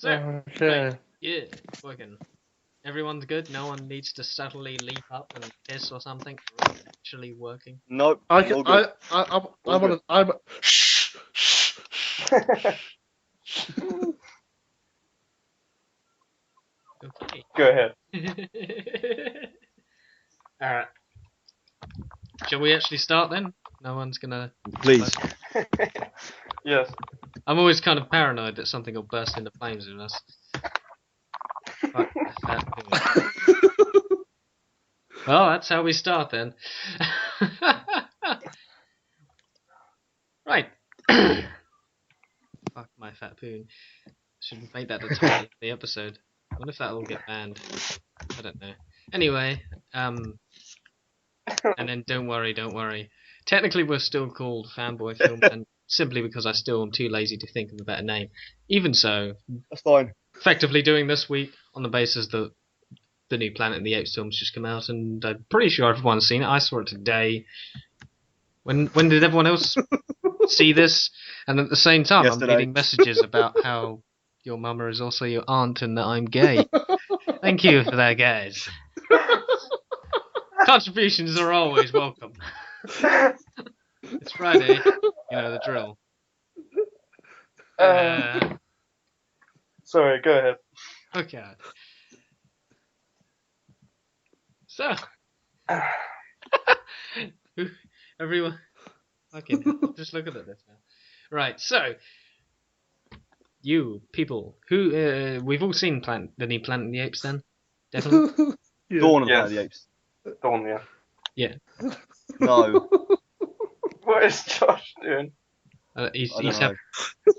So, Okay. right, yeah, working. Everyone's good. No one needs to subtly leap up and piss or something. We're actually working. Nope. I all can, good. I'm All gonna, I'm. Shh. Okay. Go ahead. All right. Shall we actually start then? No one's gonna. Please. Yes. I'm always kind of paranoid that something will burst into flames with us. Fuck that thing. Well, that's how we start then. Right. Fuck my fat poon. Shouldn't make that the title of the episode. What if that'll get banned? I don't know. Anyway, and then don't worry. Technically, we're still called Fanboy Film, and simply because I still am too lazy to think of a better name. Even so, That's fine. effectively doing this week on the basis that the new Planet of the Apes film's just come out, and I'm pretty sure everyone's seen it. I saw it today. When did everyone else see this? And at the same time, Yesterday. I'm getting messages about how your mama is also your aunt and that I'm gay. Thank you for that, guys. Contributions are always welcome. It's Friday, you know the drill. Sorry, go ahead. Okay. So, everyone, fucking hell, just look at this now. Right, so you people who we've all seen the new Planet of the Apes, then definitely. Dawn of the Yes. Planet of the Apes. Dawn, yeah. Yeah, No. What is Josh doing? he's I don't having. know.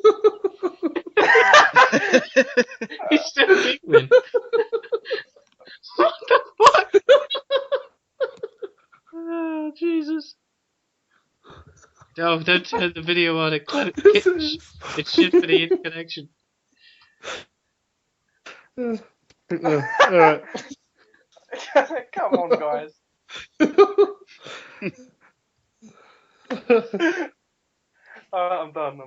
He's still giggling. What the fuck? Oh, Jesus. No, don't turn the video on. It shit for the connection. Alright. Come on, guys. I'm done.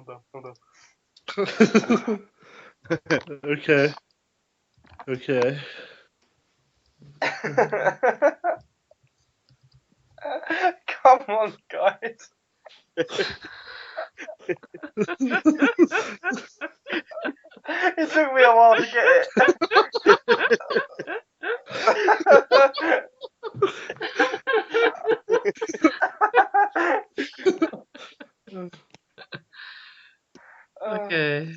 Okay. Come on, guys. It took me a while to get it. Okay.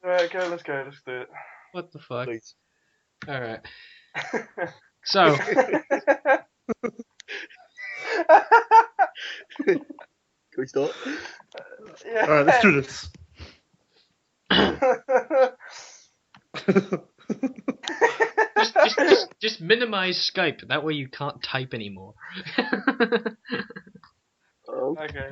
Right, go. Let's do it. What the fuck? Please. Alright. So, Can we start? Yeah. Alright, let's do this. just minimize Skype. That way you can't type anymore. Oh. Okay.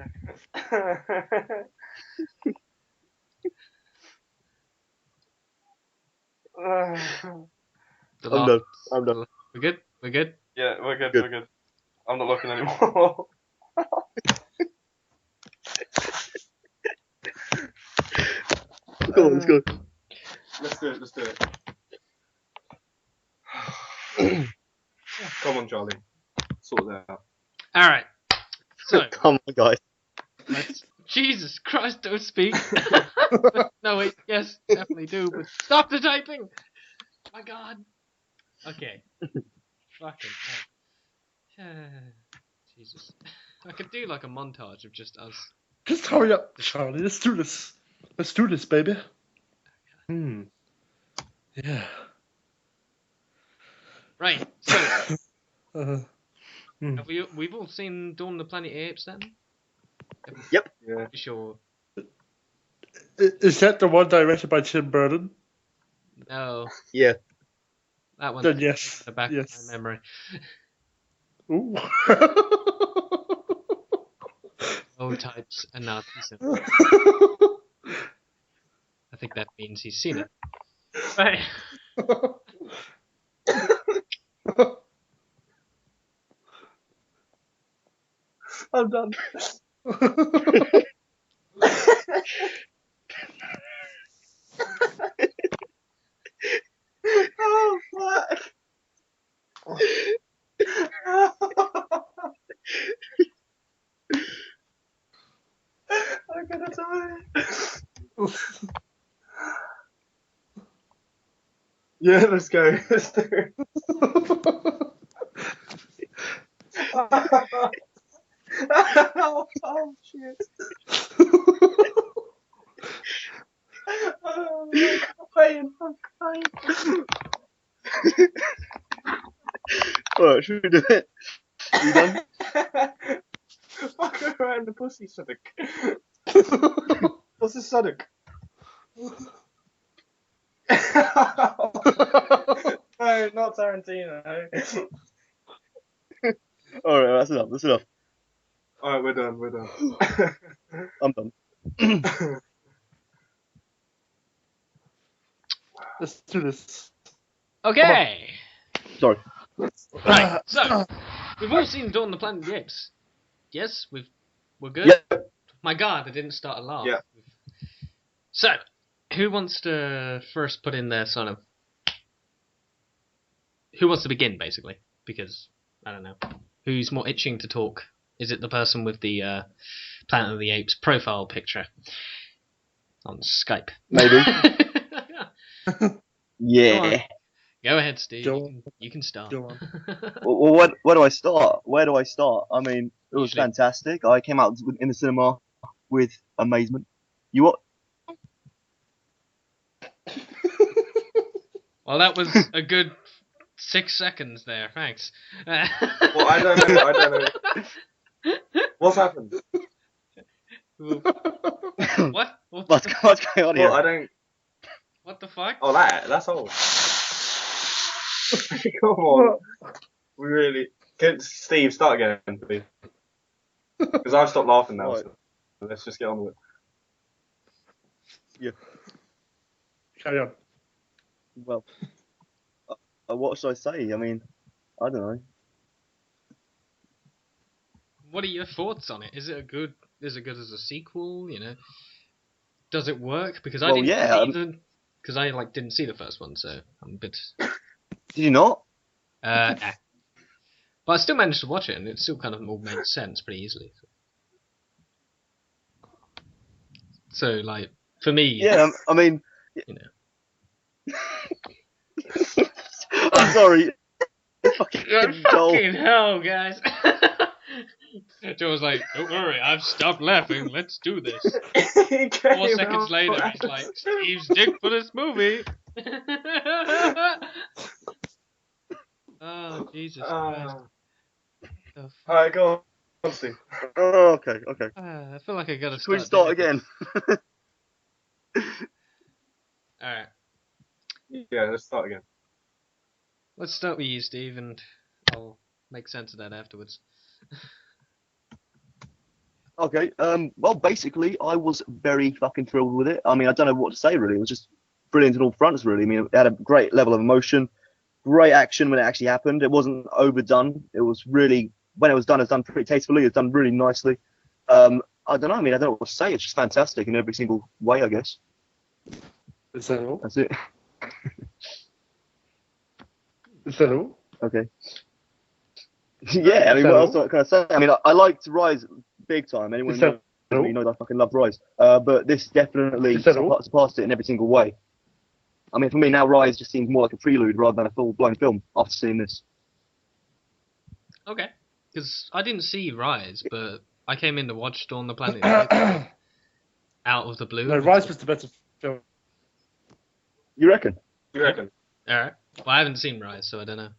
The I'm done. We're good? We're good? Yeah, we're good. Good. We're good. I'm not looking anymore. Come on, let's go. Let's do it. Come on, Charlie. Sort that out. Alright. So, Come on, guys. Jesus Christ, don't speak. No, wait, yes, definitely do, but stop the typing! My god. Okay. Fucking hell. Jesus. I could do like a montage of just us. Just hurry up, Charlie. Let's do this. Let's do this, baby. Yeah. Right, so, Hmm. have we've all seen Dawn of the Planet of the Apes then? Yep. Yeah. Sure. Is that the one directed by Tim Burton? No, Yeah. that one's Then yes. in the back Yes. of my memory. Ooh. Oh, types and Nazism. I think that means he's seen it. Right. I'm done. Yeah, let's go. Let's do it. Oh shit. Oh, I'm crying. I'm crying. Alright, should we do it? You done? Fuck around the pussy, Sonic. What's a Sonic? No, not Tarantino. Alright, that's enough. That's enough. Alright, we're done. We're done. I'm done. Let's do this. Okay. Sorry. Right. So we've all seen Dawn of the Planet of the Apes. Yes, we're good. Yeah. My God, I didn't start a laugh. Yeah. So, who wants to first put in their sort of? Who wants to begin, basically? Because I don't know. Who's more itching to talk? Is it the person with the Planet of the Apes profile picture on Skype? Maybe. Go Yeah. Go ahead, Steve. Go You can start. Go on. Well, where do I start? Where do I start? I mean, it was Usually- fantastic. I came out in the cinema with amazement. You what? Well, that was a good 6 seconds there. Thanks. Well, I don't know. I don't know. What's happened? What? What's going on Well, here? I don't. What the fuck? Oh, that's all. Come on. We really. Can Steve start again, please? Because I've stopped laughing now. Right. So let's just get on with it. Carry on. Well, what should I say? I mean, I don't know. What are your thoughts on it? Is it good as a sequel? You know, does it work? Because I Well, didn't yeah, either. Because I didn't see the first one, so I'm a bit. Did you not? Eh. But I still managed to watch it, and it still kind of all made sense pretty easily. So, like, for me, Yeah, I mean, you know. I'm sorry. Fucking Joel. Fucking hell, guys! Joe was like, "Don't worry, I've stopped laughing. Let's do this." 4 seconds later, he's like, "Steve's dick for this movie." Oh, Jesus Christ! The fuck? Alright, go on, Steve. Oh, okay. I feel like I gotta Should we start. start again? All right, Yeah, let's start again. let's start with you, Steve, and I'll make sense of that afterwards. Okay. Well, basically, I was very fucking thrilled with it. I mean, I don't know what to say really. It was just brilliant on all fronts, really. I mean, it had a great level of emotion, great action when it actually happened. It wasn't overdone. It was really, when it was done pretty tastefully. It was done really nicely. I don't know. I mean, I don't know what to say. It's just fantastic in every single way, I guess. Is that all? That's it. Is that all? Okay. Yeah, I mean, what else can I say? I mean, I liked Rise big time. Anyone Is that knows all? me knows I fucking love Rise. But this definitely Is that all? surpassed it in every single way. I mean, for me now, Rise just seems more like a prelude rather than a full-blown film after seeing this. Okay, because I didn't see Rise, but I came in to watch Dawn of the Planet of the Apes out of the blue. No, Rise was the better film. You reckon? You reckon? All right. Well, I haven't seen Rise, so I don't know.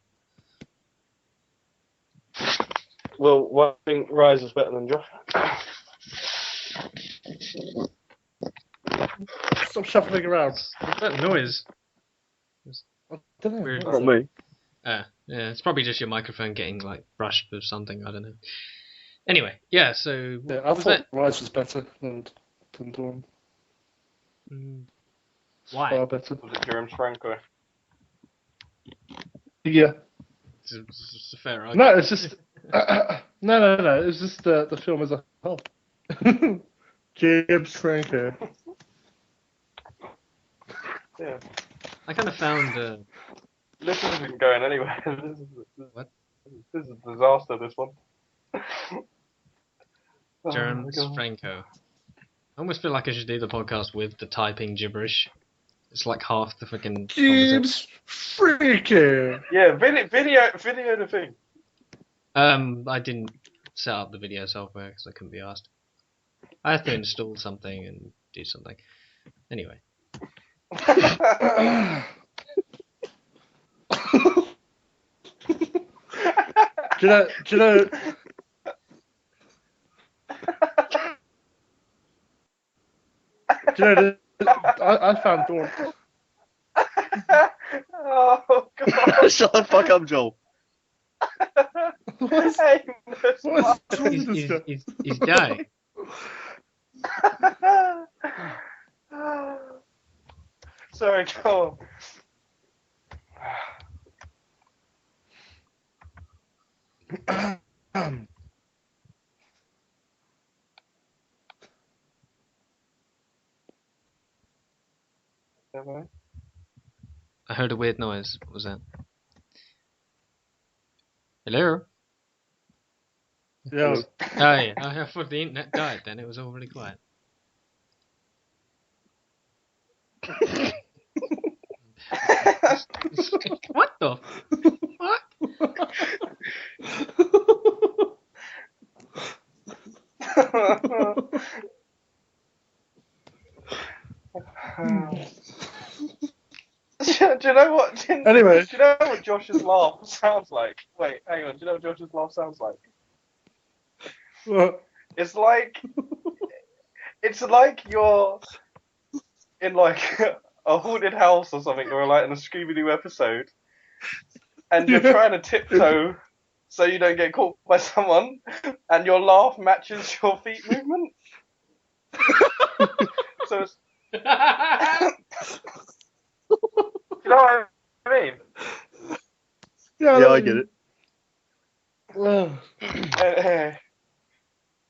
Well, I think Rise was better than Josh. Stop shuffling around. What's that noise? I don't know. Weird. Not me. Yeah, it's probably just your microphone getting like brushed with something. I don't know. Anyway, yeah. So Yeah, what I was thought Rise was better than Dawn. that? Why? Far better. Was it Jerome Franco? Yeah. It's a fair argument. No, it's just no. It's just the film as a whole. James Franco. Yeah. I kind of found. This isn't going anywhere. What? This is a disaster, this one. Jerome Oh my God. Franco. I almost feel like I should do the podcast with the typing gibberish. It's like half the freaking. Games freaky. Yeah, video the thing. I didn't set up the video software because I couldn't be asked. I have to install something and do something. Anyway. Do you know? I found Dawn. Oh god. Shut the fuck up, Joel. What's Hey, wrong with this guy? He's gay. Sorry, go on. I heard a weird noise. What was that? Hello? Yeah. Oh yeah. I thought the internet died then. It was all really quiet. What the? What? Do you know what? Anyway. Do you know what Josh's laugh sounds like? Wait, hang on. Do you know what Josh's laugh sounds like? What? It's like you're in like a haunted house or something, or like in a Scooby-Doo episode, and you're trying to tiptoe so you don't get caught by someone, and your laugh matches your feet movement. So it's, you know what I mean? Yeah, I get it.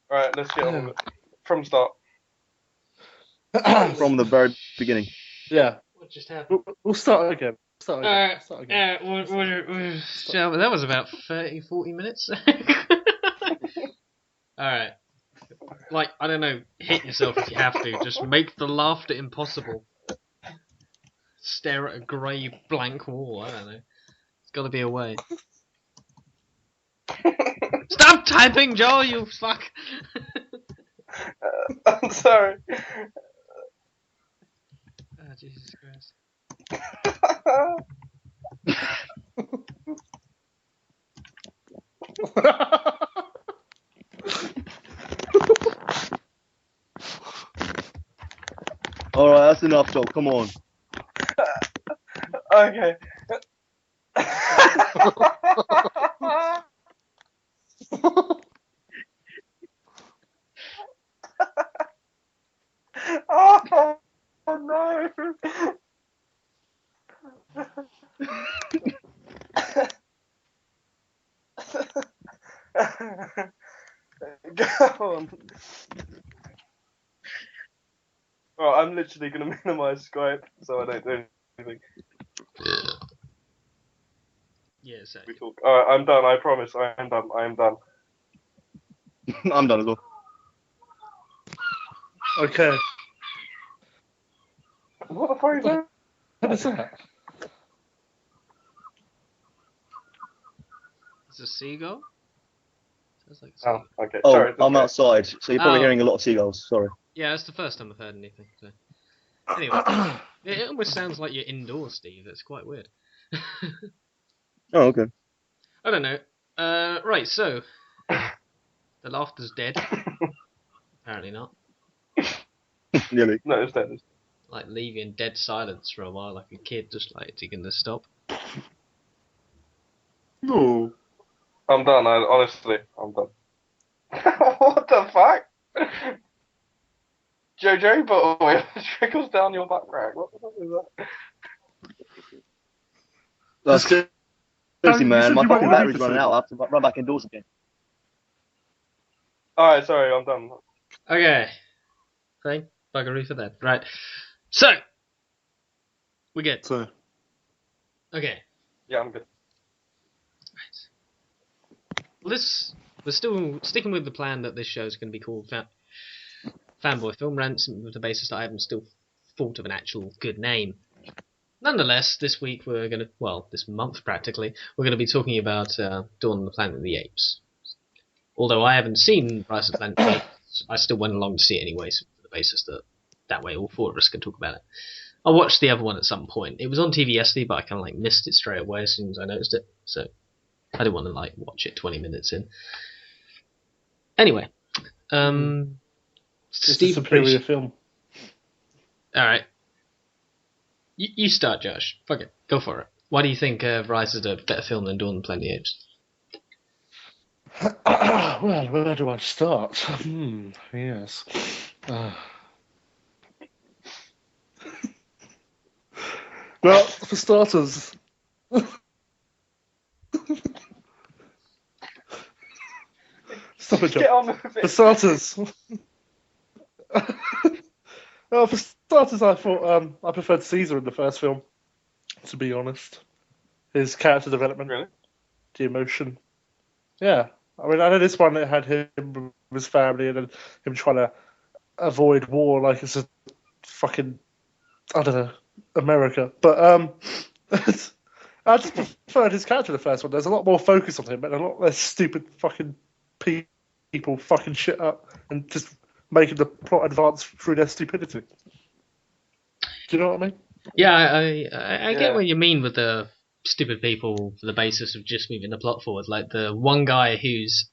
Right, let's get on with it. From start. From the very beginning. Yeah. What just happened? We'll start again. Start again. So that was about 30, 40 minutes. Alright. Like, I don't know, hit yourself if you have to. Just make the laughter impossible. Stare at a grey blank wall, I don't know. There's gotta be a way. Stop typing, Joel, you fuck! I'm sorry. Oh, Jesus Christ. Alright, that's enough, Joel. Come on. Okay. Oh no! Go on. Well, I'm literally gonna minimize Skype so I don't do anything. Yeah, so. We talk. Alright, I'm done. I promise. I am done. I am done. I'm done as well. Okay. What the fuck is that? What is that? It's a seagull? Sounds like a Oh, seagull. okay. Oh, Sorry. I'm outside, so you're probably Oh. hearing a lot of seagulls. Sorry. Yeah, that's the first time I've heard anything. So. Anyway, it almost sounds like you're indoors, Steve. It's quite weird. Oh, okay. I don't know. Right, so the laughter's dead. Apparently not. Nearly. No, it's dead. Like leave you in dead silence for a while, like a kid, just like, is he gonna stop? No. I'm done. Honestly, I'm done. What the fuck? Jojo, but oil trickles down your back crack. What the fuck is that? Seriously, You man, said my you fucking weren't battery's ready for running out. I have to run back indoors again. Alright, sorry, I'm done. Okay. Thank buggery for that. Right. So we're good. So. Okay. Yeah, I'm good. Well, we're still sticking with the plan that this show is going to be called Fanboy Film Rant, with the basis that I haven't still thought of an actual good name Nonetheless, this week this month practically, we're gonna be talking about Dawn of the Planet of the Apes. Although I haven't seen Rise of the Planet of the Apes, I still went along to see it anyway, so for the basis that way all four of us can talk about it. I watched the other one at some point. It was on TV yesterday, but I kind of missed it straight away as soon as I noticed it. So I didn't want to watch it 20 minutes in. Anyway, It's Steve, a superior film. all right. You start, Josh. Fuck it. Go for it. Why do you think Rise is a better film than Dawn of the Planet of the Apes? Well, where do I start? Yes. Well, for starters... Stop it, Get John. on with For it. starters... Well, for starters, I thought I preferred Caesar in the first film, to be honest. His character development, Really? the emotion. Yeah. I mean, I know this one, it had him with his family and then him trying to avoid war like it's a fucking, I don't know, America. But I just preferred his character in the first one. There's a lot more focus on him and a lot less stupid fucking people fucking shit up and just making the plot advance through their stupidity. Do you know what I mean? Yeah, I get Yeah. what you mean with the stupid people for the basis of just moving the plot forward. Like the one guy who's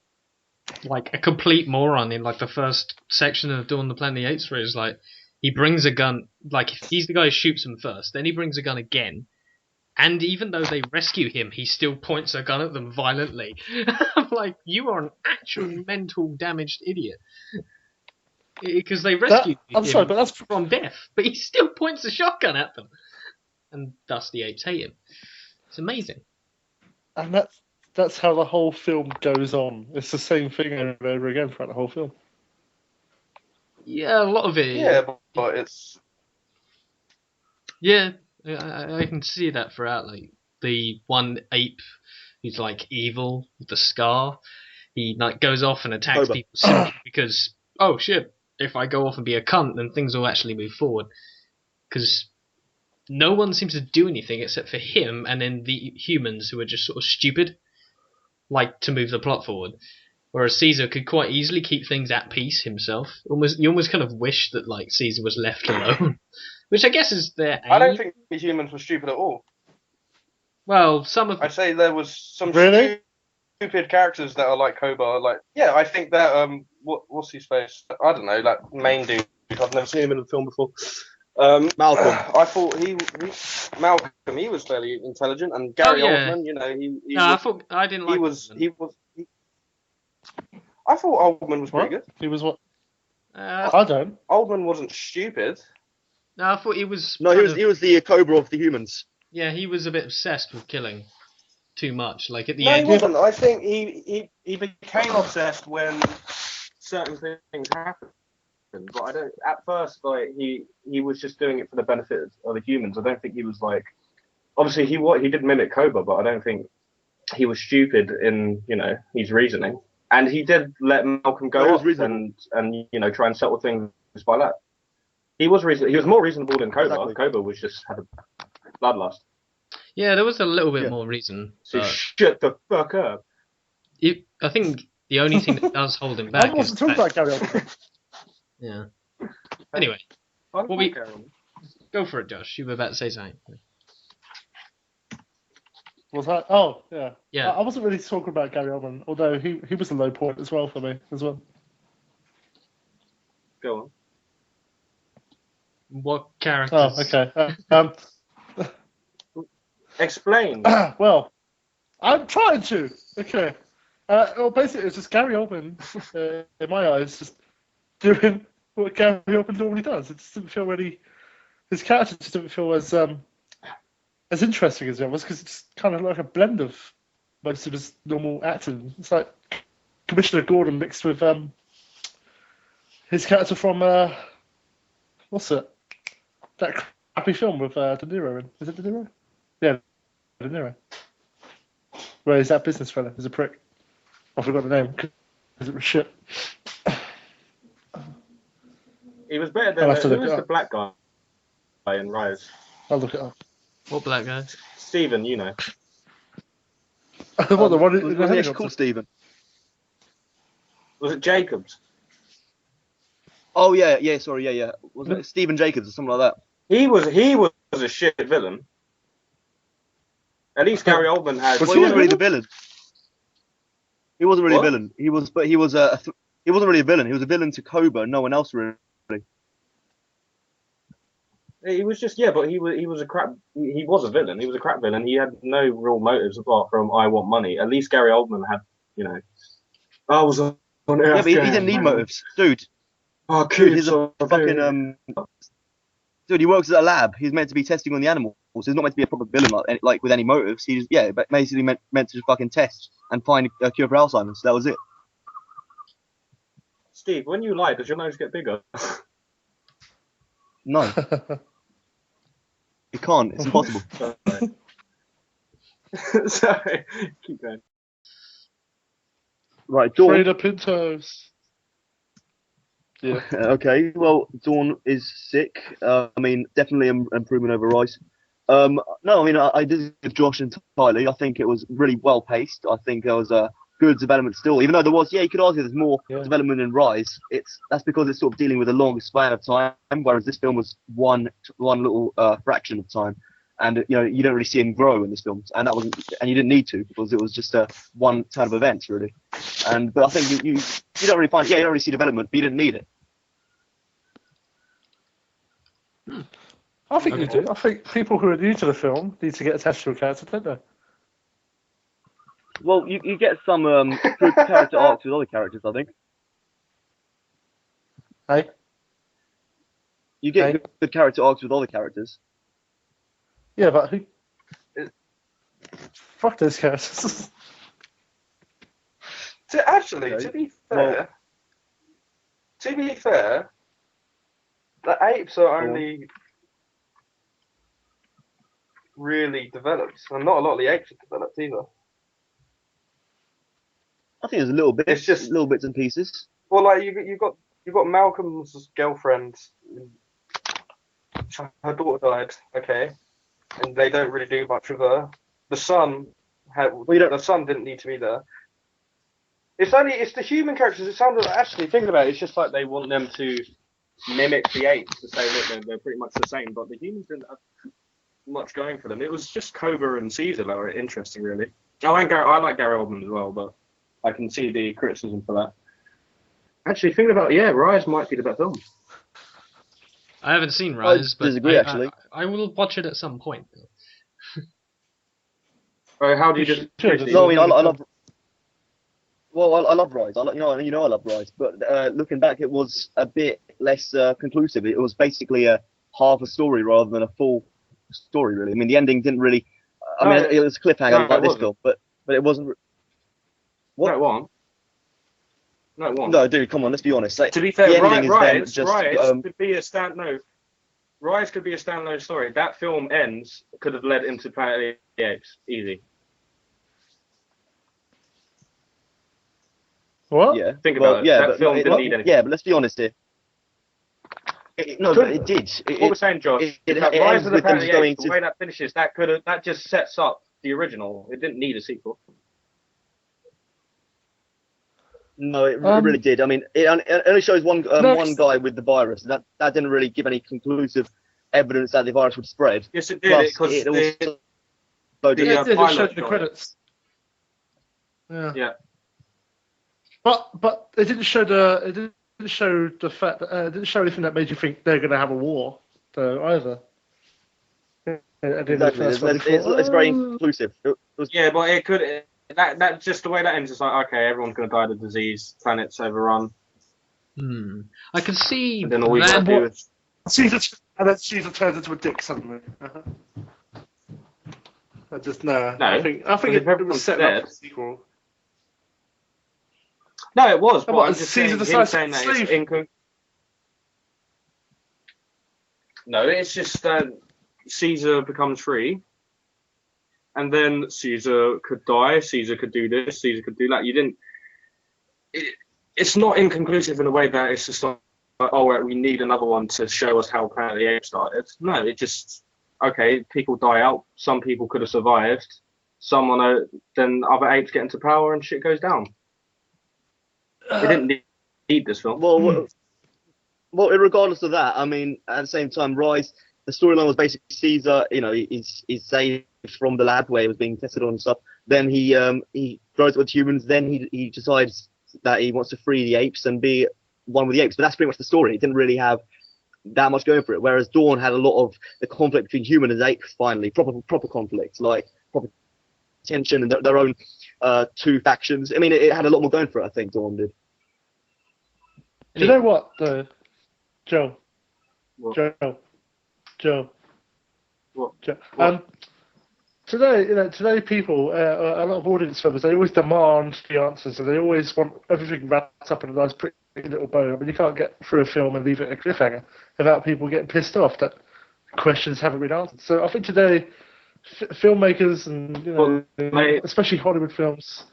like a complete moron in like the first section of Dawn of the Planet of the Apes, where it's like he brings a gun, like he's the guy who shoots him first, then he brings a gun again, and even though they rescue him, he still points a gun at them violently. I'm like, you are an actual mental damaged idiot. Because they rescued I'm him sorry, but that's from death, but he still points a shotgun at them, and thus the apes hate him. It's amazing. and that's how the whole film goes on. It's the same thing over and over again throughout the whole film. Yeah, a lot of it. Yeah, but it's Yeah, I can see that throughout. Like the one ape who's like evil with the scar, he like goes off and attacks Cobra. people simply because, oh shit, if I go off and be a cunt, then things will actually move forward. Because no one seems to do anything except for him and then the humans who are just sort of stupid, like to move the plot forward. Whereas Caesar could quite easily keep things at peace himself. You almost kind of wish that like Caesar was left alone, which I guess is their aim. I don't think the humans were stupid at all. Well, some of I'd say there was some Really? stupid characters that are like Koba. Like, yeah, I think that what's his face? I don't know, like main dude. I've never seen him in a film before. Malcolm. I thought he Malcolm. He was fairly intelligent, and Gary yeah. Oldman. You know, he no, I was, thought I didn't like. he was Oldman. he was. I thought Oldman was What? pretty good. He was what? Uh, I don't. Oldman wasn't stupid. no, I thought he was. No, kind of- he was the Cobra of the humans. Yeah, he was a bit obsessed with killing too much. Like at the No, he end. wasn't. I think he became obsessed when certain things happened. But I don't. At first, like he was just doing it for the benefit of the humans. I don't think he was like. Obviously, he did mimic Koba, but I don't think he was stupid in his reasoning. And he did let Malcolm No, he go was off reasonable. and try and settle things by that. He was reasonable. He was more reasonable than Koba. Exactly. Koba was just had a bloodlust. Yeah, there was a little bit Yeah. more reason. So But shut the fuck up. I think the only thing that does hold him I back is wasn't talking that- about Gary Oldman. Yeah. Anyway, I Well, we- like him. go for it, Josh. You were about to say something. Was that? Oh, yeah. Yeah. I wasn't really talking about Gary Oldman, although he was a low point as well for me as well. Go on. What characters? Oh, okay. Explain. Well, I'm trying to. Okay. Well, basically, it's just Gary Oldman, in my eyes, just doing what Gary Oldman normally does. It just didn't feel really. His character just didn't feel as interesting as the others because it's kind of like a blend of most of his normal acting. It's like Commissioner Gordon mixed with his character from what's it? That crappy film with De Niro in. Is it De Niro? Yeah, De Niro. Where is that business fella? He's a prick. I forgot the name because it was shit. He was better I'll than have to who look was it the up. black guy in Rise? I'll look it up. What black guy? Stephen, you know. What, the one in was the he actually helicopter? called Stephen? Was it Jacobs? Oh yeah, sorry, yeah. Was it Stephen Jacobs or something like that? He was a shit villain. At least Gary Oldman had. Was Well, he he wasn't a really the villain. He wasn't really What? a villain. He wasn't really a villain. He was a villain to Cobra, no one else really. He was just but he was a crap. He was a villain. He was a crap villain. He had no real motives apart from I want money. At least Gary Oldman had, I was on Earth. Yeah, but he didn't need motives, dude. Oh, Dude, he's a fucking Dude, he works at a lab. He's meant to be testing on the animals. He's not meant to be a proper villain like with any motives. He's but basically meant to fucking test and find a cure for Alzheimer's. That was it. Steve, when you lie, does your nose get bigger? No, it can't. It's impossible. Sorry. Keep going. Right, Dawn. Freda Pintos. Yeah. Okay, well, Dawn is sick. I mean, definitely an improvement over Rice. No, I mean, I did with Josh entirely. I think it was really well paced. I think there was a good development still, even though there was, you could argue there's more development in Rise. That's because it's sort of dealing with a longer span of time, whereas this film was one little fraction of time. And you don't really see him grow in this film, and you didn't need to because it was just a one turn of events really. But I think you don't really you don't really see development, but you didn't need it. I think you do. I think people who are new to the film need to get attached to a character, don't they? Well, you get some good character arcs with other characters, I think. Hey? You get good character arcs with other characters. Yeah, but who? Fuck those characters. To be fair, the apes are only really developed, and not a lot of the apes are developed either. I think there's a little bit. It's just little bits and pieces. Well, like you got Malcolm's girlfriend. Her daughter died. Okay, and they don't really do much with her. The son the son didn't need to be there. It's the human characters. It sounded actually thinking about it, it's just like they want them to mimic the apes to say that they're pretty much the same, but the humans didn't have much going for them. It was just Cobra and Caesar that were interesting, really. I like Gary Oldman as well, but I can see the criticism for that. Actually, thinking about Rise might be the better film. I haven't seen Rise, but disagree, actually. I will watch it at some point. How do you just? No, I mean, I love. Well, I love Rise. I love Rise. But looking back, it was a bit less conclusive. It was basically a half a story rather than a full story, really. I mean, the ending didn't really. It was a cliffhanger like this film, but it wasn't. What? No, it wasn't. No, it wasn't. No, dude, come on. Let's be honest. To be fair, Rise could be a Rise could be a standalone story. That film could have led into Planet of the Apes, easy. What? Yeah. Think about it. That film didn't need anything. Yeah, but let's be honest here. But it did. What we're saying, Josh, Rise of the Planet of the Apes, the way that finishes, that just sets up the original. It didn't need a sequel. No, it really did. I mean, it only shows one guy with the virus. That didn't really give any conclusive evidence that the virus would spread. Yes, it did. Because it did show the credits. Yeah. But it didn't show the fact that it didn't show anything that made you think they're going to have a war, though, either. Exactly. It's very inclusive. But it could. That just the way that ends. It's like, okay, everyone's going to die of the disease. Planet's overrun. I can see. And then all we got to do is. Caesar turns into a dick suddenly. I think it was set up for a sequel. No, it was. But What, I'm just Caesar saying decides that to it's sleep? No, it's just Caesar becomes free, and then Caesar could die. Caesar could do this. Caesar could do that. You didn't. It's not inconclusive in a way that it's just like, oh, we need another one to show us how Planet of the Apes started. No, it just okay, people die out. Some people could have survived. Then other apes get into power and shit goes down. It didn't need this film. Well, regardless of that, I mean, at the same time, Rise, the storyline was basically Caesar, he's saved from the lab where he was being tested on and stuff. Then he grows up with humans. Then he decides that he wants to free the apes and be one with the apes. But that's pretty much the story. It didn't really have that much going for it. Whereas Dawn had a lot of the conflict between human and apes. Finally, proper conflict, like proper tension and their own two factions. I mean, it had a lot more going for it. I think Dawn did. Do you know what, Joe? What? Joe. What? Joe. What? Today people, a lot of audience members, they always demand the answers, and they always want everything wrapped up in a nice, pretty little bow. I mean, you can't get through a film and leave it a cliffhanger without people getting pissed off that questions haven't been answered. So I think today, filmmakers and especially Hollywood films,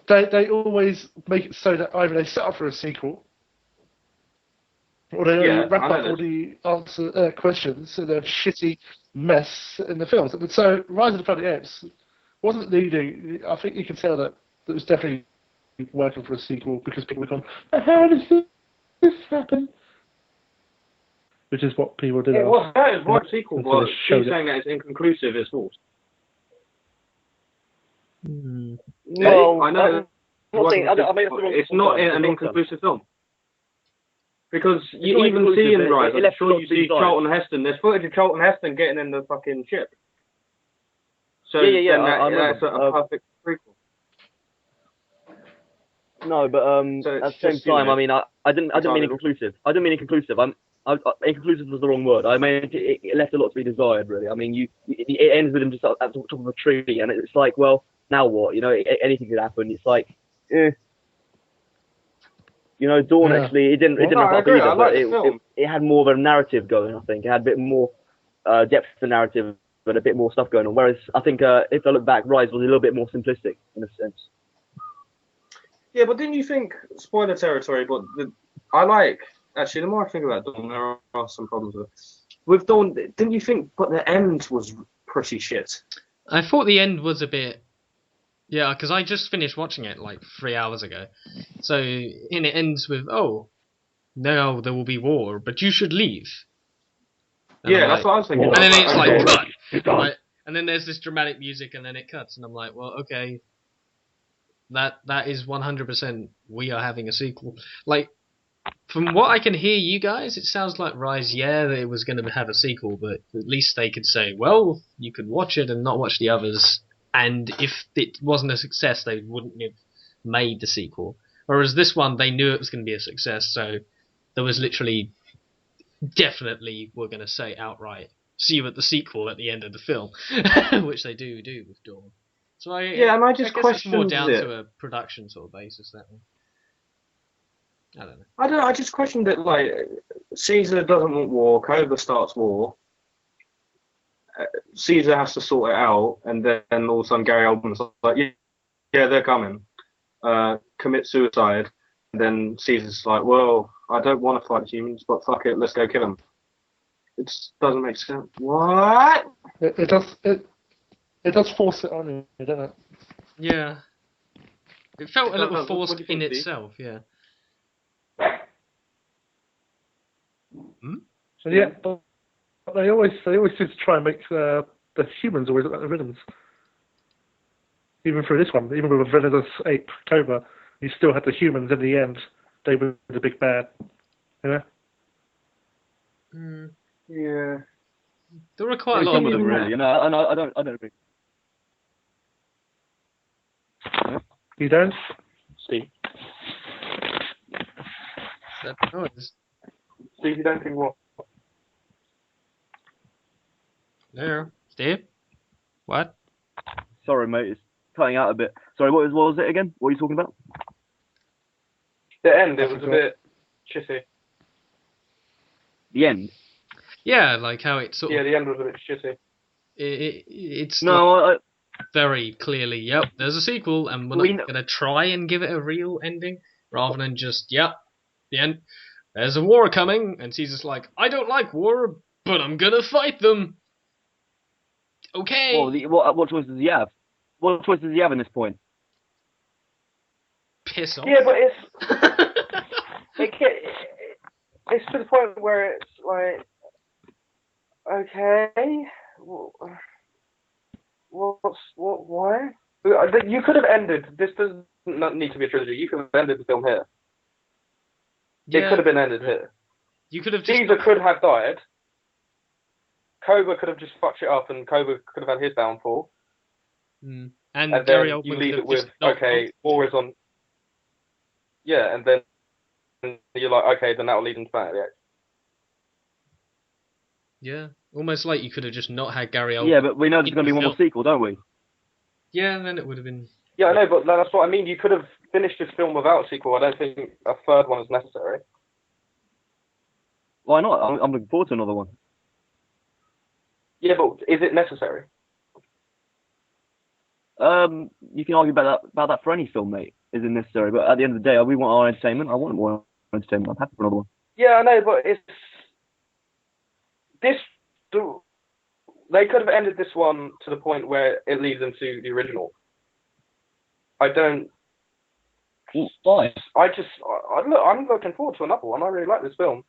they always make it so that either they set up for a sequel, or they wrap up all the answer questions in a shitty mess in the films. So Rise of the Planet of the Apes wasn't leading. I think you can tell that it was definitely working for a sequel because people were going, how does this happen? Which is what people did. It was one sequel, but she's saying that it's inconclusive, it's false. Well, I know. It's not an inconclusive film. Because you even see in Rise, I'm sure you see Charlton Heston. There's footage of Charlton Heston getting in the fucking ship. So that's a perfect prequel. No, but at the same time, I mean, I didn't mean inconclusive. I didn't mean inconclusive. Inconclusive was the wrong word. I mean, it left a lot to be desired, really. I mean, it ends with him just at the top of a tree, and it's like, well, now what? Anything could happen. It's like, Dawn actually, it didn't wrap up either, but it had more of a narrative going, I think. It had a bit more depth to the narrative, but a bit more stuff going on. Whereas I think if I look back, Rise was a little bit more simplistic in a sense. Yeah, but didn't you think, spoiler territory, but actually, the more I think about Dawn, there are some problems with Dawn. Didn't you think, but the end was pretty shit? I thought the end was a bit... Yeah, because I just finished watching it like 3 hours ago. So, and it ends with, oh, now there will be war, but you should leave. And that's what I was thinking. And then it's like, cut. Right? And then there's this dramatic music, and then it cuts, and I'm like, well, okay. That is 100% we are having a sequel. Like, from what I can hear you guys, it sounds like Rise, that it was going to have a sequel, but at least they could say, well, you could watch it and not watch the others. And if it wasn't a success, they wouldn't have made the sequel. Whereas this one, they knew it was going to be a success, so there was literally, definitely, we're going to say outright, see you at the sequel at the end of the film, which they do with Dawn. So and I just question more down to a production sort of basis, that one. I don't know. I just questioned it. Like, Caesar doesn't want war. Cobra starts war. Caesar has to sort it out, and then all of a sudden Gary Oldman's like, yeah, they're coming. Commit suicide, and then Caesar's like, well, I don't want to fight humans, but fuck it, let's go kill them. It just doesn't make sense. What? It does force it on you, doesn't it? Yeah. It felt a little forced in itself, yeah. So but they always seem to try and make the humans always look like the villains. Even through this one, even with a villainous ape Cobra, you still had the humans in the end. They were the big bad, Yeah. There were quite a lot of them, really. And I don't agree. You don't? Steve. That noise. Steve, you don't think what? There. Steve? What? Sorry, mate. It's cutting out a bit. Sorry, what was it again? What are you talking about? The end, it was a bit shitty. The end? Yeah, like how it sort of... Yeah, the end was a bit shitty. It's no, very clearly, yep, there's a sequel, and we're not going to try and give it a real ending, rather than just, the end. There's a war coming, and Caesar's like, I don't like war, but I'm going to fight them. Okay. What choice does he have? What choice does he have in this point? Piss off. Yeah, but it's to the point where it's like, okay, why? You could have ended. This does not need to be a trilogy. You could have ended the film here. It could have been ended here. You could have just. Caesar could have died. Cobra could have just fucked it up, and Cobra could have had his downfall. And And Gary then Oldman you could leave have it with, just not okay, war is on. Yeah, and then you're like, okay, then that will lead into Planet of the Apes. Yeah, almost like you could have just not had Gary Oldman. Yeah, but we know there's going to be one more sequel, don't we? Yeah, and then it would have been. Yeah, I know, but that's what I mean. You could have finished this film without a sequel. I don't think a third one is necessary. Why not? I'm looking forward to another one. Yeah, but is it necessary? You can argue about that for any film, mate. Is it necessary? But at the end of the day, we want our entertainment. I want more entertainment. I'm happy for another one. Yeah, I know, but they could have ended this one to the point where it leads into the original. I don't. Why? I'm looking forward to another one. I really like this film.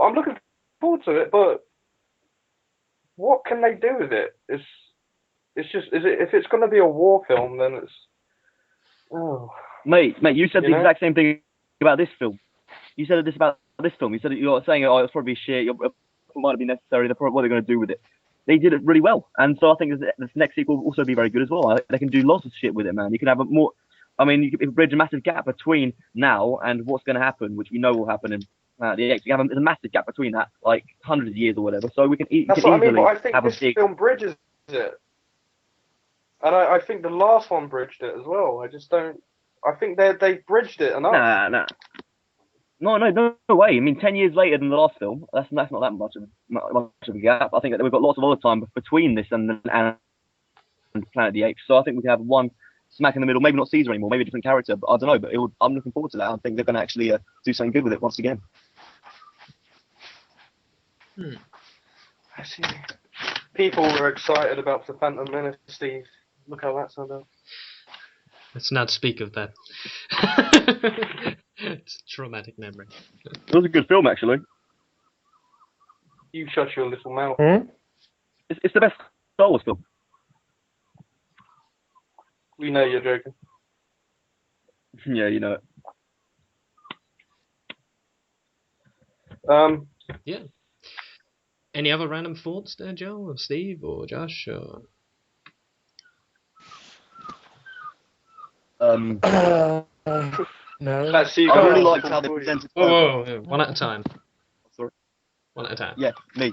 I'm looking forward to it, but what can they do with it? It's just, if it's going to be a war film, then it's. Oh. Mate, you said the exact same thing about this film. You said this about this film. You said you're saying, oh, it's probably shit. It might be necessary. What are they going to do with it? They did it really well, and so I think this next sequel will also be very good as well. They can do lots of shit with it, man. You can have more. I mean, you can bridge a massive gap between now and what's going to happen, which we know will happen in the Apes. There's a massive gap between that, like hundreds of years or whatever. So we can That's easily what I mean, but I think have this a big. film bridges it, and I think the last one bridged it as well. I just don't. I think they bridged it enough. Nah. No way. I mean, 10 years later than the last film, that's not that much of a gap. I think that we've got lots of other time between this and Planet of the Apes. So I think we can have one smack in the middle. Maybe not Caesar anymore. Maybe a different character. But I don't know. But I'm looking forward to that. I think they're going to actually do something good with it once again. I see. People were excited about the Phantom Menace, Steve. Look how that turned out. Let's not speak of that. It's a traumatic memory. It was a good film, actually. You shut your little mouth. It's the best Star Wars film. We know you're joking. Yeah, you know it. Yeah. Any other random thoughts there, Joe, or Steve, or Josh, or? No. Let's see. I really liked how they presented. Whoa, one at a time. Sorry. One at a time. Yeah, me.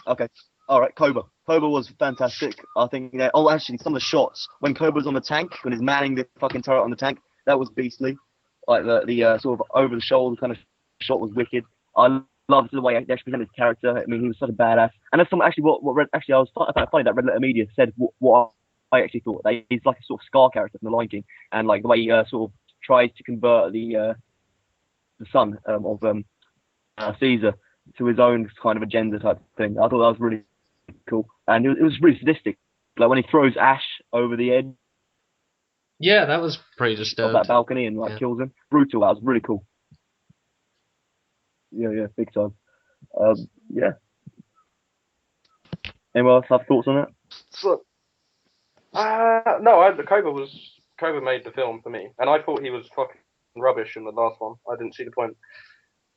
Okay. All right, Cobra. Cobra was fantastic. I think. Yeah. Oh, actually, some of the shots when Cobra's on the tank, when he's manning the fucking turret on the tank, that was beastly. Like the sort of over the shoulder kind of shot was wicked. I loved the way they actually presented his character. I mean, he was such a badass. And that's something actually I found it funny that Red Letter Media said what I actually thought. That he's like a sort of Scar character from The Lion King, and like the way he sort of tries to convert the son of Caesar to his own kind of agenda type thing. I thought that was really cool, and it was really sadistic. Like when he throws Ash over the edge Yeah, that was pretty of disturbed. that balcony and kills him. Brutal. That was really cool. Yeah, big time. Yeah. Anyone else have thoughts on that? So, no, Cobra made the film for me, and I thought he was fucking rubbish in the last one. I didn't see the point.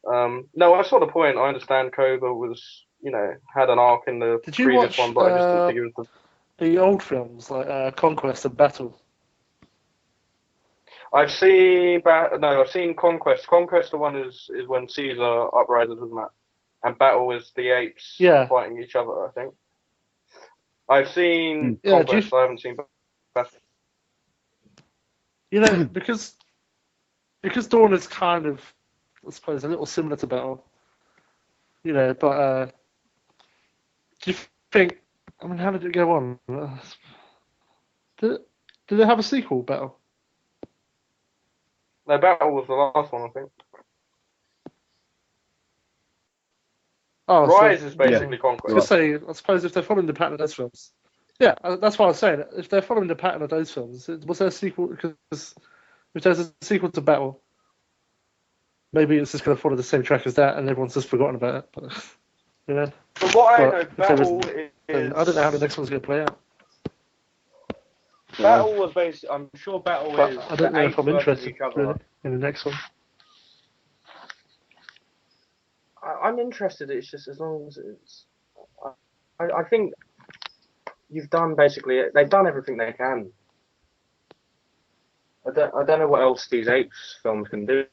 No, I saw the point. I understand Cobra was, had an arc in the Did you previous watch one, but I just didn't think it was the old films like Conquest and Battle? I've seen Conquest. Conquest, the one is when Caesar uprises, isn't it? And Battle is the apes fighting each other, I think. I've seen Conquest, I haven't seen Battle. Because Dawn is kind of, I suppose, a little similar to Battle. But do you think, I mean, how did it go on? Did it have a sequel, Battle? No, Battle was the last one, I think. Oh, Rise is basically Conquest. I was going to say, I suppose if they're following the pattern of those films, Yeah, that's what I was saying. If they're following the pattern of those films, was there a sequel? Because if there's a sequel to Battle, maybe it's just going to follow the same track as that, and everyone's just forgotten about it. But, you know, From what I know, if there Battle isn't, is. I don't know how the next one's going to play out. Battle was based. I'm sure Battle But is. I don't the know Apes if I'm versus interested each other. really, in the next one. I'm interested. It's just as long as it's. I think you've done basically. They've done everything they can. I don't know what else these Apes films can do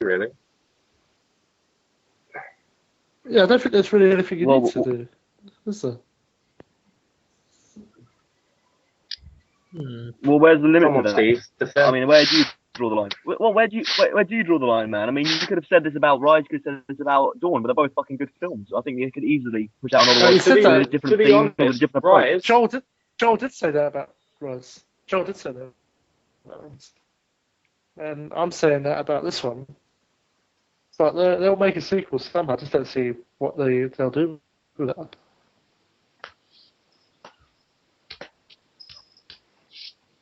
really. Yeah, I don't think there's really anything you need to do, is there? Well, where's the limit Come on, to that? Steve. I mean, where do you draw the line? Well, where do you draw the line, man? I mean, you could have said this about Rise, you could have said this about Dawn, but they're both fucking good films. I think you could easily push out another No, one you said with that. a different To be theme, with a honest, different approach. Rise. Joel did say that about Rise. Joel did say that. And I'm saying that about this one. But they'll make a sequel somehow. I just don't see what they'll do with that.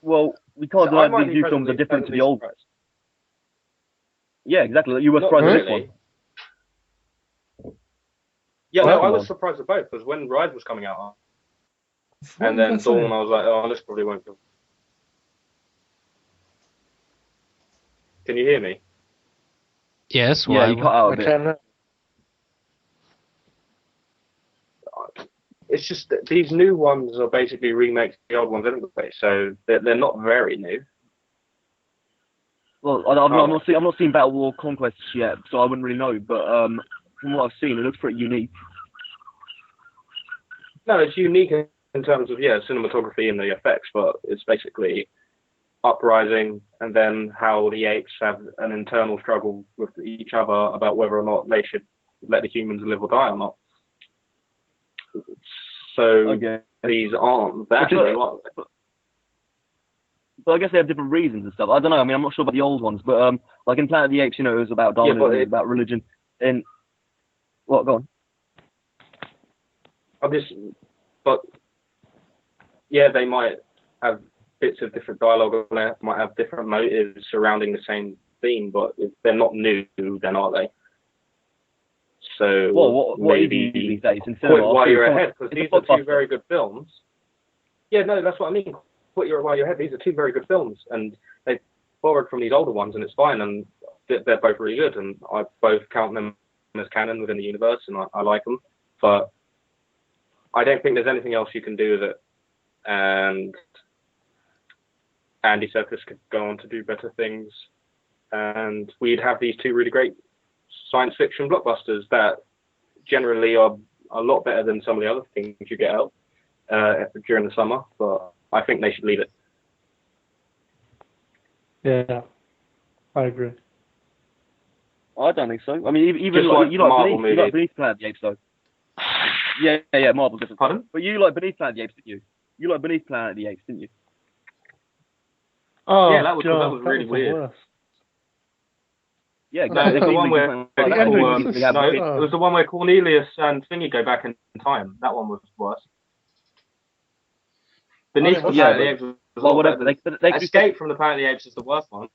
Well, we can't So I deny might these be new films are different to pleasantly the old. surprised. Yeah, exactly. You were Not surprised with this really. one. Yeah, Well, no, I come was on. surprised at both because when Rise was coming out, What and was then I saying? Dawn, I was like, oh, this probably won't go. Can you hear me? Yes, Yeah, why? you cut out a I bit. can. It's just that these new ones are basically remakes of the old ones anyway, so they're not very new. Well, I'm not seeing Battle War Conquest yet, so I wouldn't really know. But from what I've seen, it looks pretty unique. No, it's unique in terms of cinematography and the effects, but it's basically uprising and then how the apes have an internal struggle with each other about whether or not they should let the humans live or die or not. So Okay. these aren't that new, are they? But I guess they have different reasons and stuff. I don't know. I mean, I'm not sure about the old ones, but like in Planet of the Apes, you know, it was about Darwinism, but it was about religion. And what? Go on. They might have bits of different dialogue, and they might have different motives surrounding the same theme, but if they're not new, then are they? So Well, what is maybe new these days in quit cinema? while you're ahead, because It's a these are two blockbuster. very good films. Yeah, no, that's what I mean. Quit while you're ahead. These are two very good films, and they borrowed from these older ones, and it's fine, and they're both really good, and I both count them as canon within the universe, and I like them. But I don't think there's anything else you can do with it. And Andy Serkis could go on to do better things, and we'd have these two really great science fiction blockbusters that generally are a lot better than some of the other things you get out during the summer. But I think they should leave it. Yeah, I agree. I don't think so. I mean, even Just like, like you the like Marvel Beneath, you like movies. Beneath Planet of the Apes, though. Yeah, Marvel's different. Pardon? But you like Beneath Planet of the Apes, didn't you? You like Beneath Planet of the Apes, didn't you? Oh, Yeah, that was God, really the weird. worst. Yeah, No, exactly. it's the one where Like the that. ending Or, was they just- have- it was the one where Cornelius and Thingy go back in time. That one was worse. Beneath the Oh, Planet of the yeah, Apes was a well, lot whatever. better. They could do Escape from the Planet of the Apes is the worst one.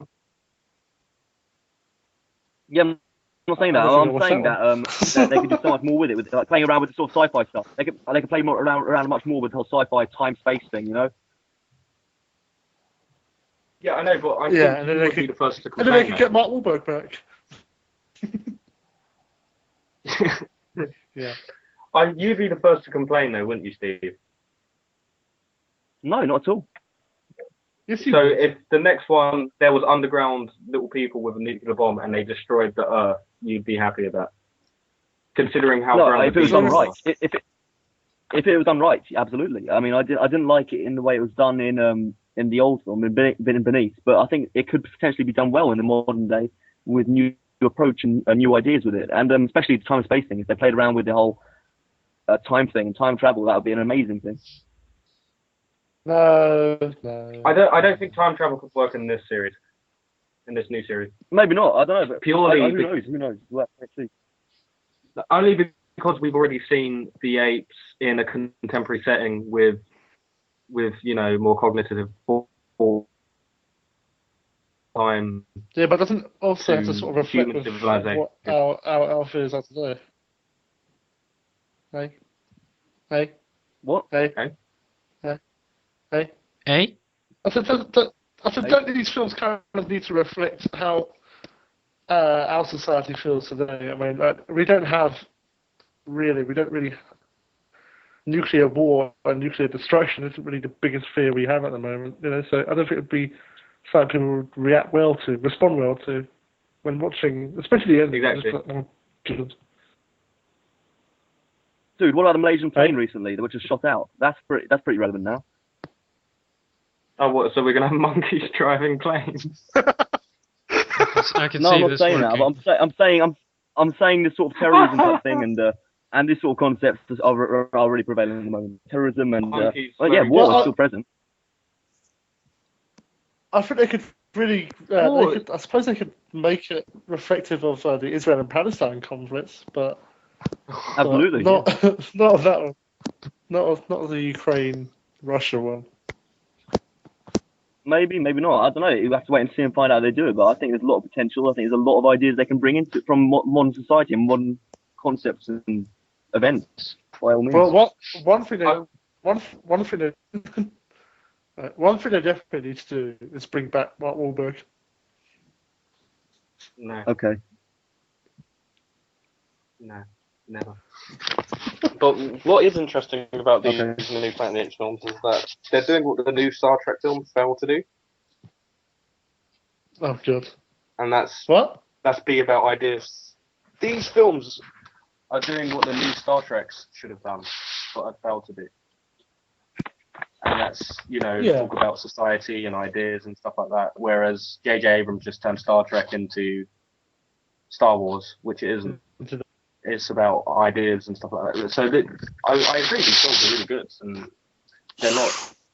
Yeah, I'm not saying that. I don't I'm think I saying watched that they could do so much more with it, like playing around with the sort of sci-fi stuff. They could play more around much more with the whole sci-fi time space thing, you know. Yeah, I know, but I Yeah, think and then you they would be could- the first to And then they complain. could get Mark Wahlberg back. Yeah. You'd be the first to complain, though, wouldn't you, Steve? No, not at all. Yes, you So would. if the next one there was underground little people with a nuclear bomb and they destroyed the Earth, you'd be happy with that. Considering how No, grounded if it was these done ones right, are. if it was done right, absolutely. I mean, I didn't like it in the way it was done in the old film, in Beneath, but I think it could potentially be done well in the modern day with new approach and new ideas with it, and especially the time and space thing. If they played around with the whole time thing and time travel, that would be an amazing thing. No. I don't think time travel could work in this series, in this new series. Maybe not. I don't know, but Purely who knows? Who knows? Well, let's see. Only because we've already seen the apes in a contemporary setting with with more cognitive time. Yeah, but doesn't also have to to sort of reflect human with civilization. what our fears are today? Hey, What? hey, Okay. hey. Eh? I said, don't these films kind of need to reflect how our society feels today? I mean, we don't really. Nuclear war and nuclear destruction isn't really the biggest fear we have at the moment, So I don't think it'd be something people would respond well to when watching, especially the end. Exactly. Just like, oh, God. Dude, what about the Malaysian plane recently that was just shot out? That's pretty relevant now. Oh, what? So we're gonna have monkeys driving planes? I can No, see I'm not this saying that, working. but I'm saying this sort of terrorism type thing and this sort of concepts are really prevalent at the moment. Terrorism and Monkeys well, yeah, flying war is planes. still present. I think they could really. I suppose they could make it reflective of the Israel and Palestine conflicts, but Absolutely. not not of that one. Not of the Ukraine Russia one. Maybe not. I don't know. You have to wait and see and find out how they do it. But I think there's a lot of potential. I think there's a lot of ideas they can bring into from modern society and modern concepts and events. By all means. Well, one thing they definitely need to do is bring back Mark Wahlberg. No, Okay. no, never. But what is interesting about these Okay. new Planet of the Apes films is that they're doing what the new Star Trek films failed to do, Oh God. and that's What? be about ideas. These films are doing what the new Star Treks should have done, but had failed to do. And that's, talk about society and ideas and stuff like that. Whereas J.J. Abrams just turned Star Trek into Star Wars, which it isn't. It's about ideas and stuff like that. So I agree, these films are really good, and they're not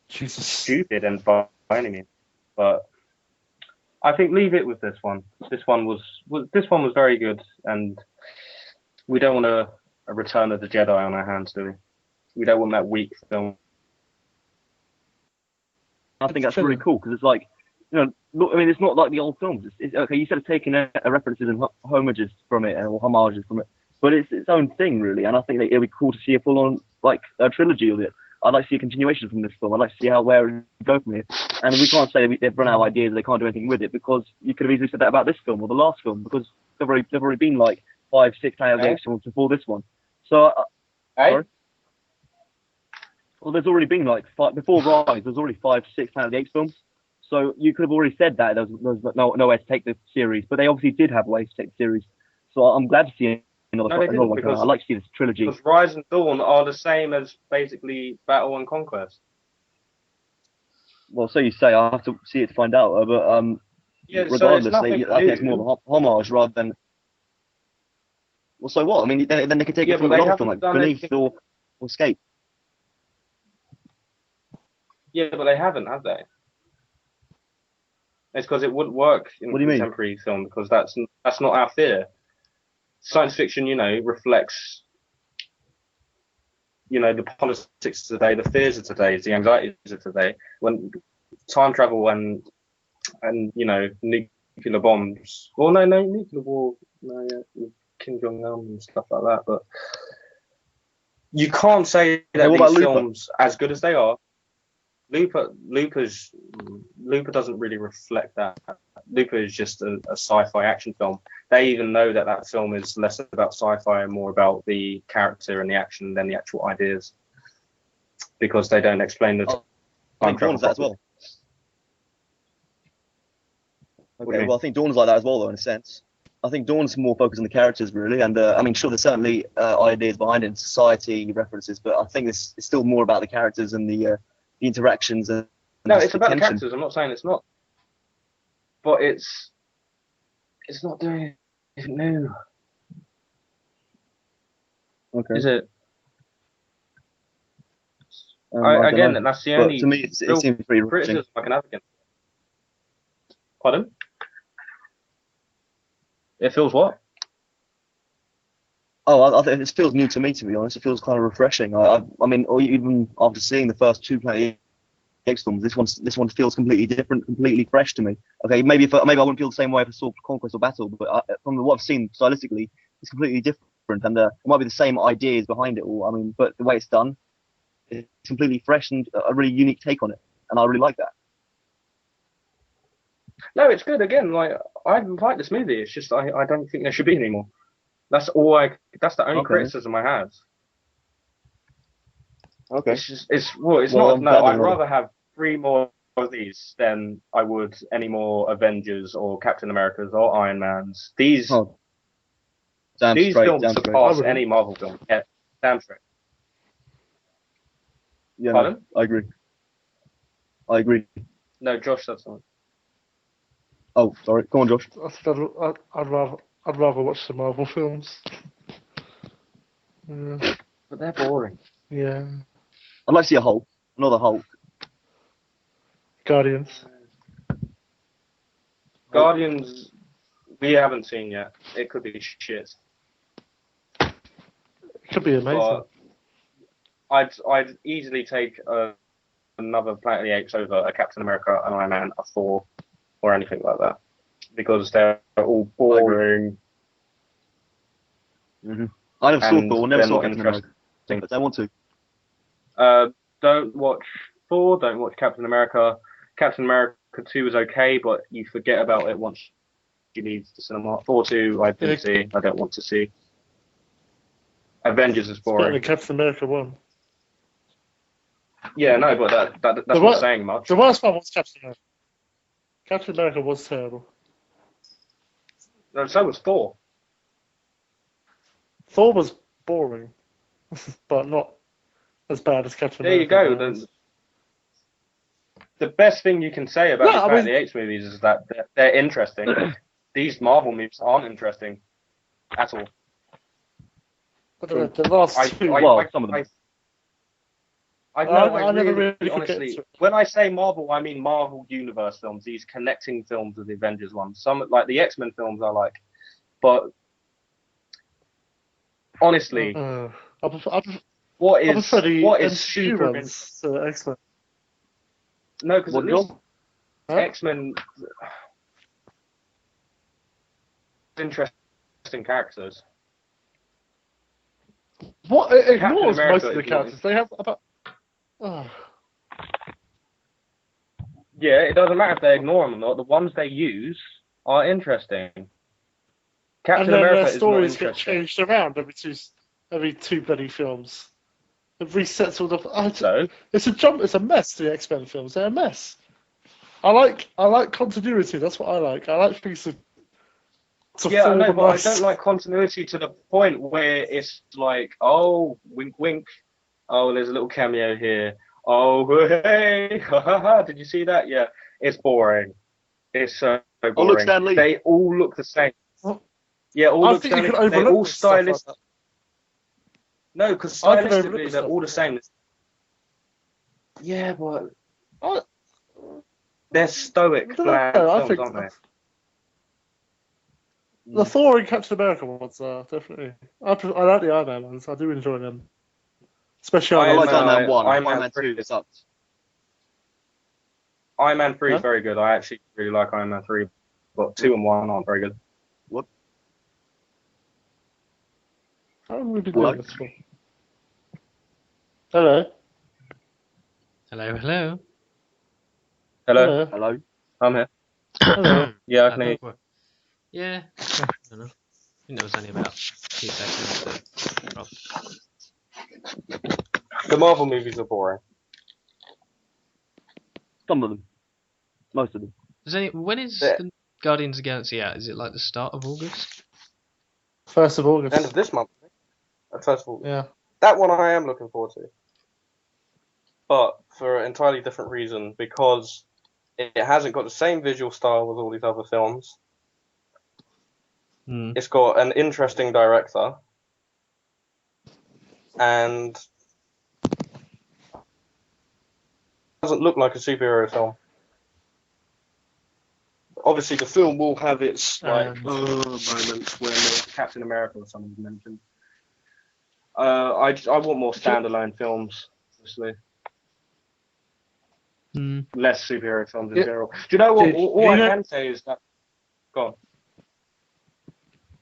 stupid and by any means. But I think leave it with this one. This one was very good, and we don't want a Return of the Jedi on our hands, do we? We don't want that weak film. I think that's really cool because it's like, look, I mean, it's not like the old films. It's okay. You said it's taking references and homages from it or homages from it, but it's its own thing really. And I think that it'd be cool to see a full-on like a trilogy of it. I'd like to see a continuation from this film. I'd like to see where it go from here. And we can't say they've run out of ideas. They can't do anything with it because you could have easily said that about this film or the last film because there've already been like 5, 6 Planet of the Apes films before this one. So, sorry? Well, there's already been like before Rise. There's already 5, 6 Planet of the Apes films. So you could have already said that there was no way to take the series, but they obviously did have ways to take the series. So I'm glad to see another one. I'd like to see this trilogy. Because Rise and Dawn are the same as basically Battle and Conquest. Well, so you say. I have to see it to find out. But regardless, so I think it's more of a homage rather than. Well, so what? I mean, then they could take it from another film like Beneath or Escape. Yeah, but they haven't, have they? It's because it wouldn't work in contemporary film because that's not our fear. Science fiction, reflects, the politics of today, the fears of today, the anxieties of today. When time travel and nuclear bombs. Well, no, nuclear war, with Kim Jong Un and stuff like that. But you can't say that these films, as good as they are, Looper doesn't really reflect that. Looper is just a sci-fi action film. They even know that film is less about sci-fi and more about the character and the action than the actual ideas, because they don't explain the I think Dawn's that as well. Okay, well, I think Dawn's like that as well, though, in a sense. I think Dawn's more focused on the characters, really, and I mean, sure, there's certainly ideas behind it, and society references, but I think it's still more about the characters and the interactions. And no, it's about the characters. I'm not saying it's not, but it's not doing anything new. Okay. Is it? Again, that's the only. To me, it seems pretty criticism I can have against it. Pardon? It feels what? Oh, I think it feels new to me, to be honest. It feels kind of refreshing. I mean, or even after seeing the first 2 Planet X films. This one feels completely different, completely fresh to me. Okay, maybe I wouldn't feel the same way if I saw Conquest or Battle, but from what I've seen stylistically, it's completely different, and it might be the same ideas behind it all. I mean, but the way it's done, it's completely fresh and a really unique take on it, and I really like that. No, it's good. Again, like I like this movie. It's just I don't think there should be any more. That's all I. That's the only Okay. criticism I have. Okay. It's Well, not. No, I'd rather have 3 more of these than I would any more Avengers or Captain Americas or Iron Mans. These films surpass any Marvel film. Yeah, damn straight. Yeah, Pardon? no, I agree. No, Josh, that's not. Oh, sorry. Come on, Josh. I think I'd rather watch the Marvel films. Yeah. But they're boring. Yeah. I'd like to see another Hulk. Guardians. Guardians, we haven't seen yet. It could be shit. It could be amazing. But I'd easily take another Planet of the Apes over a Captain America, an Iron Man, a Thor, or anything like that, because they're all boring. Mm-hmm. I never saw Thor, never saw Captain America, interesting. but I want to. Don't watch Thor, don't watch Captain America. Captain America 2 is okay, but you forget about it once you leave the cinema. Thor 2, I didn't see. I don't want to see. Avengers is boring. Better than Captain America 1. Yeah, no, but that's not saying much. The worst one was Captain America. Captain America was terrible. No, so was Thor. Thor was boring, but not as bad as Captain America. There you go. The best thing you can say about the Apes movies is that they're interesting. These Marvel movies aren't interesting at all. But the last two. Some of them. I never really honestly, when I say Marvel, I mean Marvel Universe films, these connecting films with the Avengers ones. Some, like the X-Men films, I like. But honestly, what is super ones to X-Men? No, because at least X-Men interesting characters. What? It ignores most of the characters. They have about. Yeah, it doesn't matter if they ignore them or not. The ones they use are interesting. Captain America their stories is not get changed around every two bloody films. It resets all the. It's a mess. The X-Men films, they're a mess. I like continuity. That's what I like. I like things to yeah, I know, but I don't like continuity to the point where it's like, oh, wink, wink. Oh, there's a little cameo here. Oh, hey, did you see that? Yeah, it's boring. It's so boring. Oh, look, Stan Lee. They all look the same. Well, Yeah, all I look think Stan you Lee. can They're all stylistic. Like no, because stylistically they're all the same. Yeah, but they're stoic, bland films, aren't they? The Thor and Captain America ones are definitely. I like the Iron Man ones. I do enjoy them. Especially I like Iron Man 1. Iron Man 2 sucked. Iron Man 3 is very good. I actually really like Iron Man 3, but 2 and 1 aren't very good. What? How would we be doing this for? Hello. Hello, hello. Hello. Hello. I'm here. Hello. Yeah, I can hear you. Yeah, I don't know. I think there was only about 2 seconds to drop. The Marvel movies are boring. Some of them. Most of them. When is the Guardians of the Galaxy out? Is it like the start of August? 1st of August. End of this month. 1st of August. Yeah. That one I am looking forward to. But for an entirely different reason, because it hasn't got the same visual style as all these other films. It's got an interesting director. And it doesn't look like a superhero film. Obviously, the film will have its moments where Captain America or something mentioned. I want more standalone films, obviously. less superhero films in general. Do you know what? All I can say is that. Go on.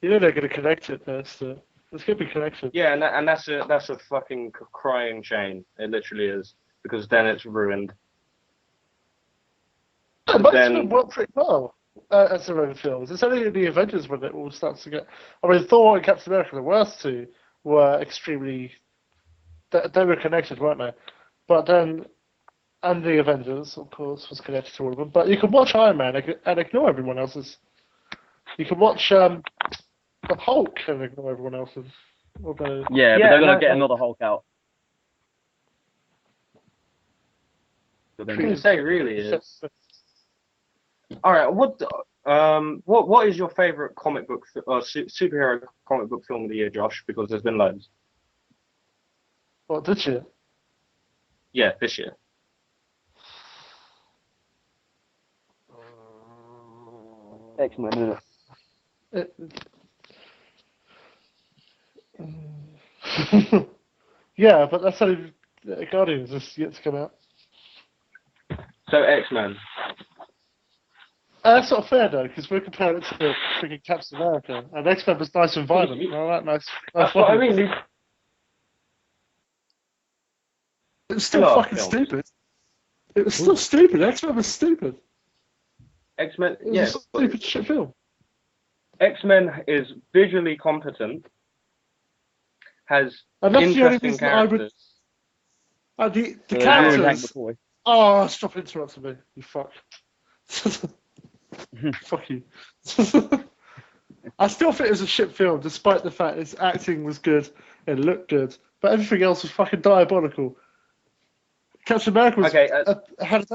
You know they're going to connect it. There's going to be connection. Yeah, and that's a fucking crying shame. It literally is, because then it's ruined. It might have worked pretty well as their own films. It's only in the Avengers when it all starts to get. I mean, Thor and Captain America, the worst two, were extremely. They were connected, weren't they? But then, and the Avengers, of course, was connected to all of them. But you can watch Iron Man and ignore everyone else's. You can watch the Hulk and ignore everyone else's. Although, but they're gonna get another Hulk out. I couldn't say really is. All right, what is your favorite comic book superhero comic book film of the year, Josh? Because there's been loads. What, this year? Yeah, this year. Excellent, isn't it? Yeah, but that's only Guardians is yet to come out. So X-Men. That's not fair though, because we're comparing it to freaking Captain America, and X-Men was nice and violent. All right, nice. That's what I mean. It was still fucking stupid. It was still stupid. X-Men was stupid. X-Men, it was a stupid shit film. X-Men is visually competent, has interesting characters. The characters. Oh, stop interrupting me, you fuck. Fuck you. I still think it was a shit film, despite the fact its acting was good and looked good, but everything else was fucking diabolical. Captain America was, had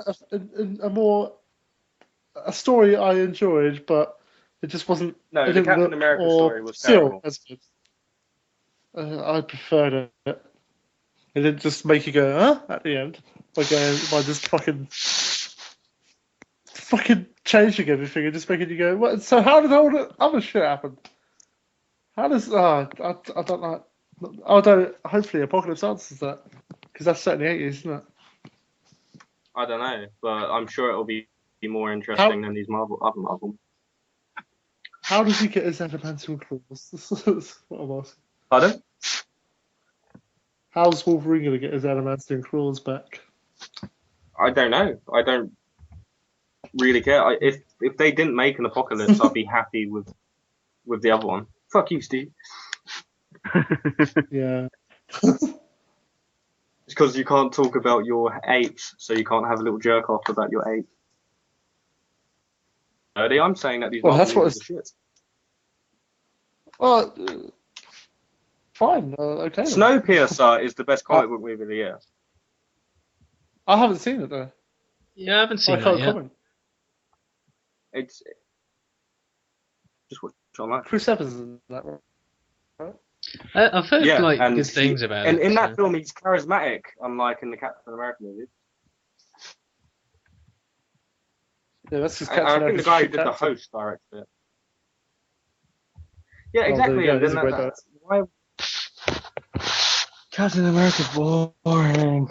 a story I enjoyed, but it just wasn't. No, the Captain America story was terrible. As good. I preferred it. It didn't just make you go, huh? At the end, by just fucking changing everything and just making you go, what? So how did all the other shit happen? How does? I don't know. Hopefully, Apocalypse answers that, because that's set in the 80s, isn't it? I don't know, but I'm sure it'll be more interesting than these other Marvel. How does he get his adamantium claws? That's what I'm asking. Pardon? How's Wolverine going to get his adamantium claws back? I don't know. I don't really care. If they didn't make an Apocalypse, I'd be happy with the other one. Fuck you, Steve. Yeah. It's because you can't talk about your apes, so you can't have a little jerk off about your ape. I'm saying that these that's what are shit. Well, fine. Okay. Snowpiercer is the best comic book movie of the year. I haven't seen it though. Yeah, I haven't seen I can't yet. comment. It's just watch online. Chris Evans is that right? I've heard good things about it. And in that film, he's charismatic, unlike in the Captain America movie. Yeah, that's just I think the guy who did the host directed it. Yeah, exactly. And then why? Captain America's boring.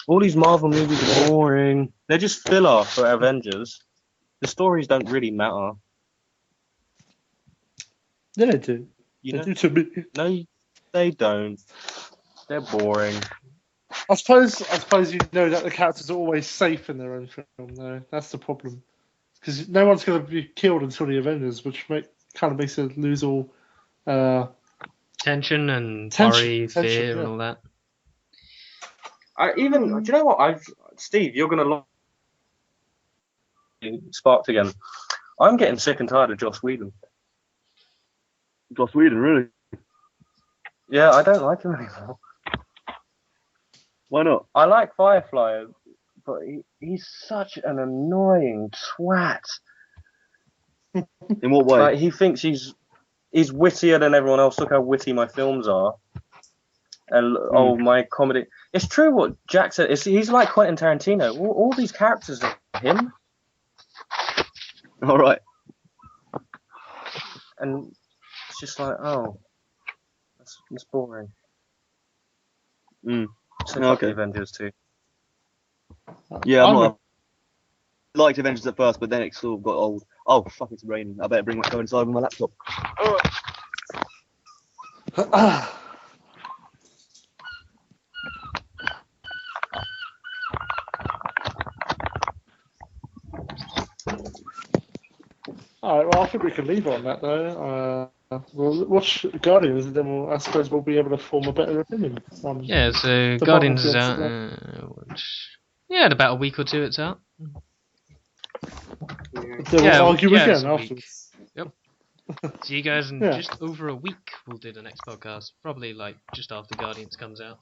All these Marvel movies are boring. They're just filler for Avengers. The stories don't really matter. Yeah, they do. They do to me. No, they don't. They're boring. I suppose you know that the characters are always safe in their own film, though. That's the problem. Because no one's going to be killed until the Avengers, which kind of makes it lose all tension and worry, fear, and all that. Do you know what? Steve, you're going to sparked again. I'm getting sick and tired of Joss Whedon. Joss Whedon, really? Yeah, I don't like him anymore. Why not? I like Firefly, but he's such an annoying twat. In what way? Like, he thinks he's wittier than everyone else. Look how witty my films are. And my comedy. It's true what Jack said. He's like Quentin Tarantino. All these characters are him. All right. And it's just like, that's boring. So fuck the Avengers too. Yeah, I'm I'm not. I liked Avengers at first, but then it sort of got old. Oh fuck, it's raining. I better go inside with my laptop. Alright, well, I think we can leave it on that though. We'll watch Guardians, and then I suppose we'll be able to form a better opinion. Yeah, so The Guardians is Marvel out. films, In about a week or two it's out. Then Yeah, we'll argue it's again a week. afterwards. Yep. See you guys in Yeah. just over a week. We'll do the next podcast, probably like just after Guardians comes out.